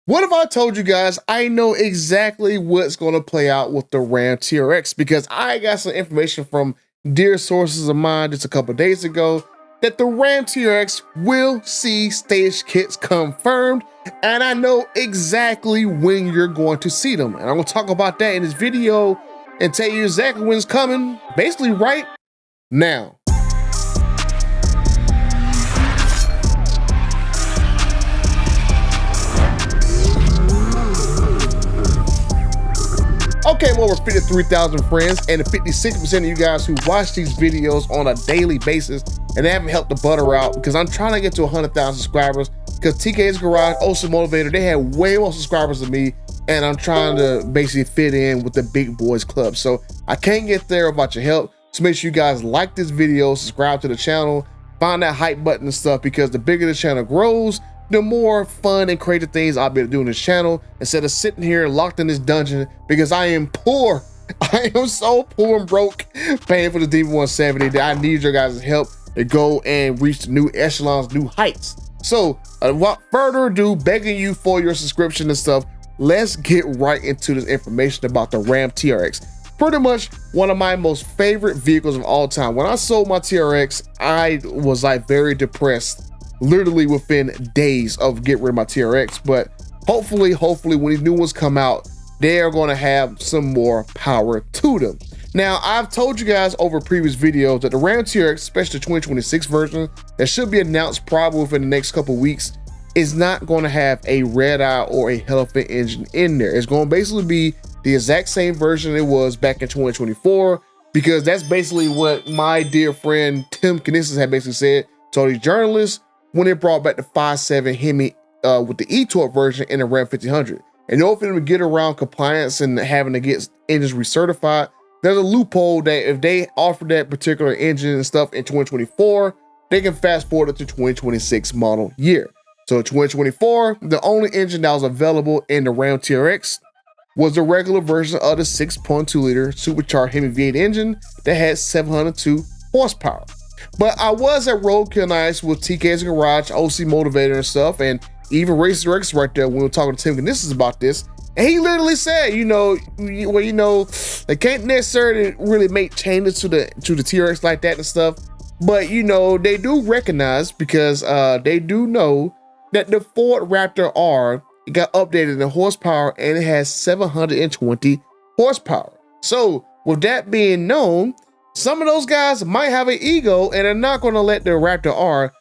What if I told you guys I know exactly what's going to play out with the Ram TRX? Because I got some information from dear sources of mine just a couple days ago that the Ram TRX will see stage kits confirmed, and I know exactly when you're going to see them. And I'm going to talk about that in this video and tell you exactly when it's coming, basically right now. Okay, I'm over 53,000 friends, and the 56% of you guys who watch these videos on a daily basis, and they haven't helped the butter out because I'm trying to get to 100,000 subscribers because TK's Garage, also Motivator, they have way more subscribers than me, and I'm trying to basically fit in with the big boys club. So I can't get there without your help. So make sure you guys like this video, subscribe to the channel, find that hype button and stuff, because the bigger the channel grows, the more fun and creative things I'll be able to do on this channel instead of sitting here locked in this dungeon because I am poor. I am so poor and broke paying for the DB170 that I need your guys' help to go and reach the new echelons, new heights. So without further ado, begging you for your subscription and stuff, let's get right into this information about the Ram TRX. Pretty much one of my most favorite vehicles of all time. When I sold my TRX, I was like very depressed, literally within days of getting rid of my TRX. But hopefully when these new ones come out, they are going to have some more power to them. Now, I've told you guys over previous videos that the Ram TRX, especially the 2026 version, that should be announced probably within the next couple weeks, is not going to have a Redeye or a Elephant engine in there. It's going to basically be the exact same version it was back in 2024, because that's basically what my dear friend Tim Knisses had basically said to all these journalists when they brought back the 5.7 Hemi with the E-Torque version in the Ram 1500. And in order for them to get around compliance and having to get engines recertified, there's a loophole that if they offer that particular engine and stuff in 2024, they can fast forward it to 2026 model year. So in 2024, the only engine that was available in the Ram TRX was the regular version of the 6.2 liter supercharged Hemi V8 engine that had 702 horsepower. But I was at Roadkill Nights with TK's Garage, OC Motivator and stuff, and even Racer X right there when we were talking to Tim Knisses about this. And he literally said, they can't necessarily really make changes to the TRX like that and stuff. But, they do recognize, because they do know that the Ford Raptor R got updated in horsepower and it has 720 horsepower. So with that being known, some of those guys might have an ego and are not going to let the Raptor R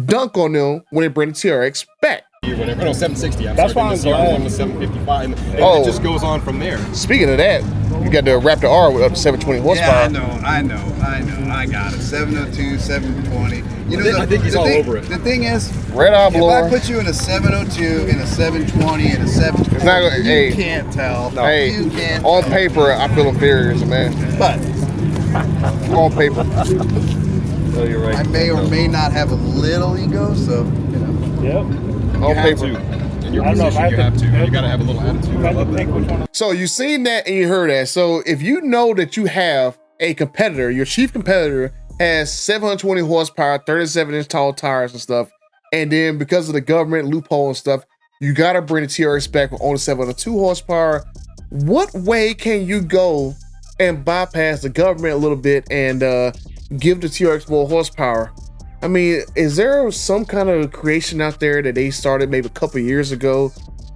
dunk on them when they bring the TRX back. Whatever. No, 760. That's why I'm glad. One was 755, and it just goes on from there. Speaking of that, you got the Raptor R with up to 720 horsepower. Yeah, I know. I got it. 702, 720. I think he's all over it. The thing is, Redeye blower. if I put you in a 702, in a 720, in a 720, you can't tell. No. Hey, you can't on tell. paper, I feel inferior as a man. But on paper. No, you're right. I may or may not have a little ego, so, Yep. On paper. In your position, you have to. You got to have a little attitude. I love that. So you seen that and you heard that. So if you know that you have a competitor, your chief competitor has 720 horsepower, 37-inch tall tires and stuff, and then because of the government loophole and stuff, you got to bring the TRX back with only 702 horsepower. What way can you go and bypass the government a little bit and give the TRX more horsepower? I mean, is there some kind of creation out there that they started maybe a couple years ago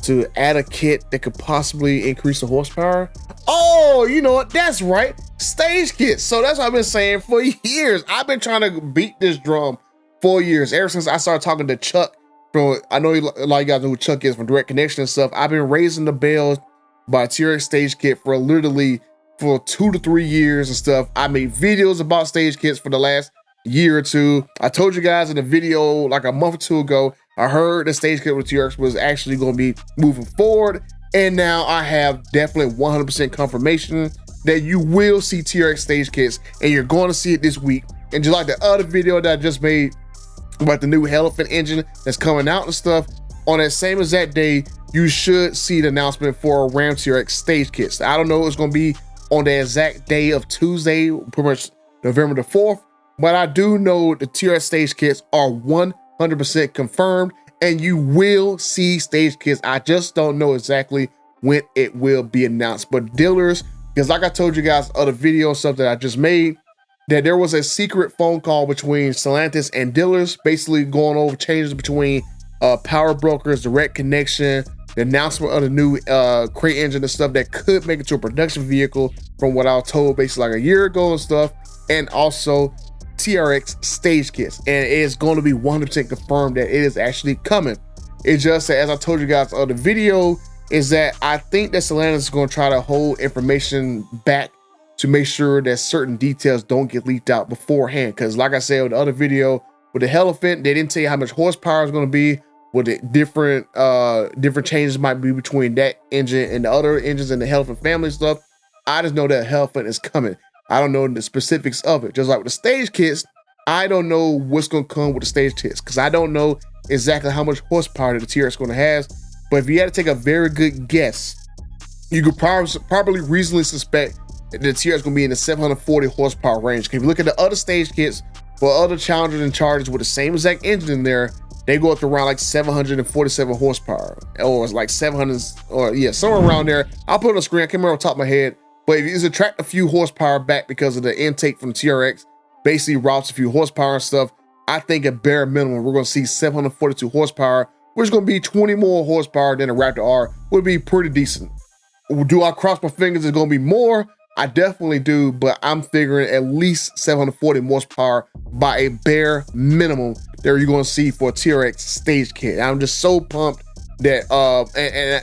to add a kit that could possibly increase the horsepower? Oh, you know what? That's right. Stage kits. So that's what I've been saying for years. I've been trying to beat this drum for years. Ever since I started talking to Chuck from, I know a lot of you guys know who Chuck is from Direct Connection and stuff. I've been raising the bells by TRX stage kit for literally for 2 to 3 years and stuff. I made videos about stage kits for the last year or two. I told you guys in a video like a month or two ago, I heard the stage kit with TRX was actually going to be moving forward. And now I have definitely 100% confirmation that you will see TRX stage kits, and you're going to see it this week. And just like the other video that I just made about the new Elephant engine that's coming out and stuff, on that same exact day, you should see the announcement for Ram TRX stage kits. I don't know if it's going to be on the exact day of Tuesday, pretty much November the 4th, but I do know the TRX stage kits are 100% confirmed, and you will see stage kits. I just don't know exactly when it will be announced, but dealers, because like I told you guys other video stuff that I just made, that there was a secret phone call between Stellantis and dealers, basically going over changes between power brokers, direct connection, the announcement of the new crate engine and stuff that could make it to a production vehicle from what I was told basically like a year ago and stuff, and also TRX Stage Kits. And it is going to be 100% confirmed that it is actually coming. It just, as I told you guys on the video, is that I think that Stellantis is going to try to hold information back to make sure that certain details don't get leaked out beforehand. Because like I said with the other video, with the Elephant, they didn't tell you how much horsepower is going to be, what the different changes might be between that engine and the other engines in the Elephant family stuff. I just know that Elephant is coming. I don't know the specifics of it. Just like with the stage kits, I don't know what's going to come with the stage kits because I don't know exactly how much horsepower the TRX is going to have. But if you had to take a very good guess, you could probably reasonably suspect that the TRX is going to be in the 740 horsepower range. If you look at the other stage kits for other Challengers and Chargers with the same exact engine in there, they go up to around like 747 horsepower, or it's like 700, or yeah, somewhere around there. I'll put it on the screen. I can't remember off the top of my head. But if you subtract a few horsepower back because of the intake from the TRX, basically routes a few horsepower and stuff, I think at bare minimum, we're going to see 742 horsepower, which is going to be 20 more horsepower than a Raptor R, would be pretty decent. Do I cross my fingers it's going to be more? I definitely do, but I'm figuring at least 740 horsepower by a bare minimum that you're going to see for a TRX stage kit. I'm just so pumped that,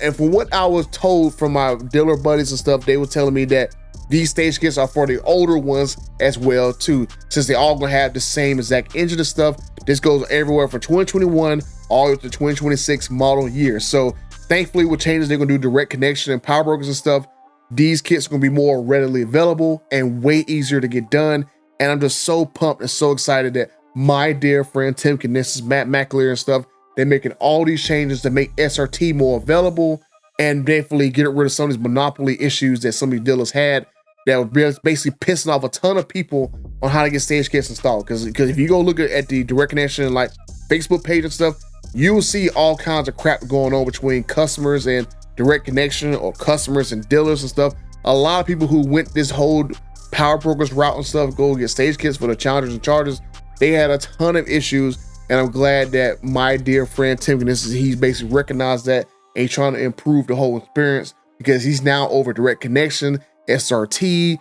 and from what I was told from my dealer buddies and stuff, they were telling me that these stage kits are for the older ones as well too, since they all gonna have the same exact engine and stuff. This goes everywhere from 2021 all the way to 2026 model year. So thankfully with changes, they're gonna do direct connection and power brokers and stuff. These kits are gonna be more readily available and way easier to get done. And I'm just so pumped and so excited that my dear friend Tim Knissis, Matt McAleer and stuff, they're making all these changes to make SRT more available and definitely get rid of some of these monopoly issues that some of these dealers had that was basically pissing off a ton of people on how to get stage kits installed. Because if you go look at the direct connection like Facebook page and stuff, you will see all kinds of crap going on between customers and direct connection, or customers and dealers and stuff. A lot of people who went this whole power brokers route and stuff, go get stage kits for the Challengers and Chargers, they had a ton of issues. And I'm glad that my dear friend Tim Knissis, he's basically recognized that and trying to improve the whole experience, because he's now over direct connection, SRT,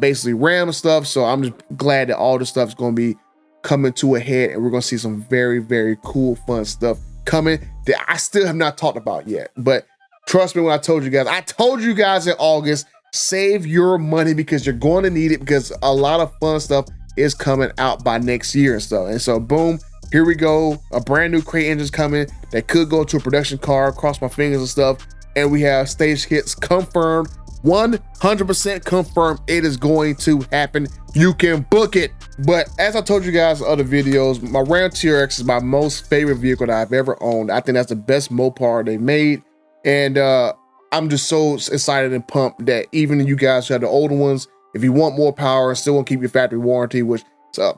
basically RAM and stuff. So I'm just glad that all this stuff is going to be coming to a head, and we're going to see some very, very cool, fun stuff coming that I still have not talked about yet. But trust me when I told you guys in August, save your money because you're going to need it, because a lot of fun stuff is coming out by next year and stuff. And so boom, here we go. A brand new crate engine's coming that could go to a production car, cross my fingers and stuff. And we have stage kits confirmed, 100% confirmed. It is going to happen. You can book it. But as I told you guys in other videos, my Ram TRX is my most favorite vehicle that I've ever owned. I think that's the best Mopar they made. And I'm just so excited and pumped that even you guys who have the older ones, if you want more power and still want to keep your factory warranty, which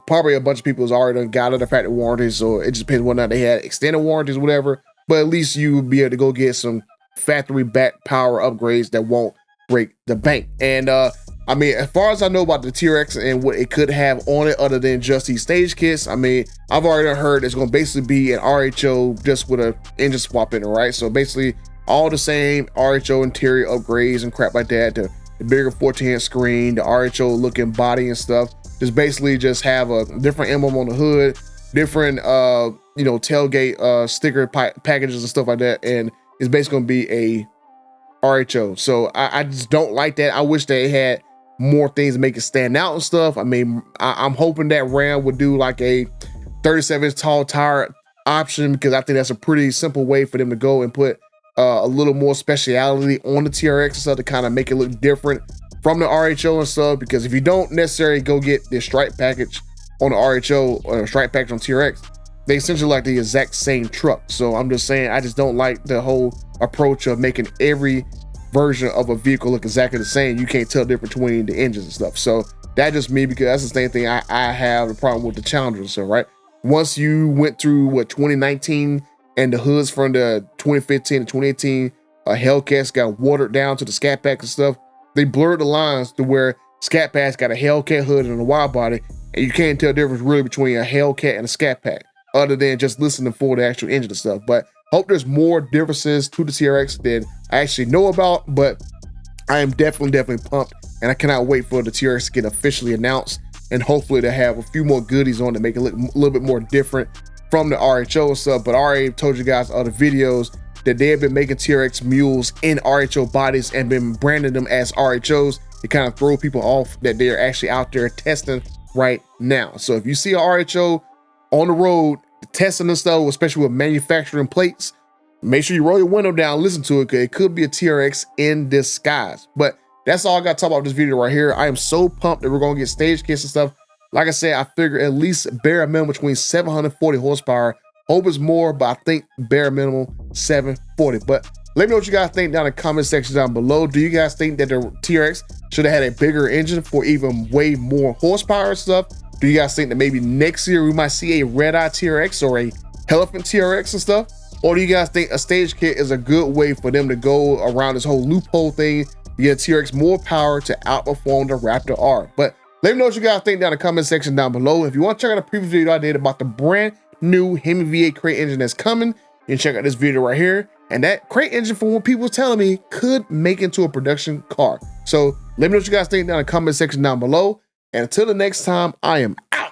probably a bunch of people has already got the factory warranty, so it just depends whether or not they had extended warranties or whatever, but at least you would be able to go get some factory back power upgrades that won't break the bank. And I mean, as far as I know about the TRX and what it could have on it other than just these stage kits, I mean, I've already heard it's going to basically be an RHO just with an engine swap in it, right? So basically all the same RHO interior upgrades and crap like that, the bigger 14-inch screen, the RHO looking body and stuff. Just basically just have a different emblem on the hood, different you know, tailgate sticker packages and stuff like that, and it's basically gonna be a RHO. So I just don't like that. I wish they had more things to make it stand out and stuff. I mean, I'm hoping that Ram would do like a 37-inch tall tire option, because I think that's a pretty simple way for them to go and put a little more speciality on the TRX and stuff to kind of make it look different from the RHO and stuff. Because if you don't necessarily go get the stripe package on the RHO or stripe package on TRX, they essentially like the exact same truck. So I'm just saying, I just don't like the whole approach of making every version of a vehicle look exactly the same. You can't tell the difference between the engines and stuff. So that's just me, because that's the same thing I have the problem with the Challenger. So right, once you went through what 2019 and the hoods from the 2015 and 2018 Hellcats got watered down to the Scat Pack and stuff. They blurred the lines to where Scat Pack's got a Hellcat hood and a wide body, and you can't tell the difference really between a Hellcat and a Scat Pack, other than just listening for the actual engine and stuff. But hope there's more differences to the TRX that I actually know about, but I am definitely pumped, and I cannot wait for the TRX to get officially announced, and hopefully to have a few more goodies on to make it look a little bit more different from the RHO and stuff. But I already told you guys in other videos that they have been making TRX mules in RHO bodies and been branding them as RHOs to kind of throw people off that they're actually out there testing right now. So if you see a RHO on the road testing and stuff, especially with manufacturing plates, make sure you roll your window down, listen to it, because it could be a TRX in disguise. But that's all I got to talk about this video right here. I am so pumped that we're going to get stage kits and stuff. Like I said, I figure at least bare minimum between 740 horsepower. Hope it's more, but I think bare minimum 740. But let me know what you guys think down in the comment section down below. Do you guys think that the TRX should have had a bigger engine for even way more horsepower and stuff? Do you guys think that maybe next year we might see a Redeye TRX or a Elephant TRX and stuff? Or do you guys think a stage kit is a good way for them to go around this whole loophole thing to get a TRX more power to outperform the Raptor R? But let me know what you guys think down in the comment section down below. If you want to check out a previous video I did about the brand new Hemi V8 crate engine that's coming, you can check out this video right here. And that crate engine, from what people were telling me, could make into a production car. So let me know what you guys think down in the comment section down below. And until the next time, I am out.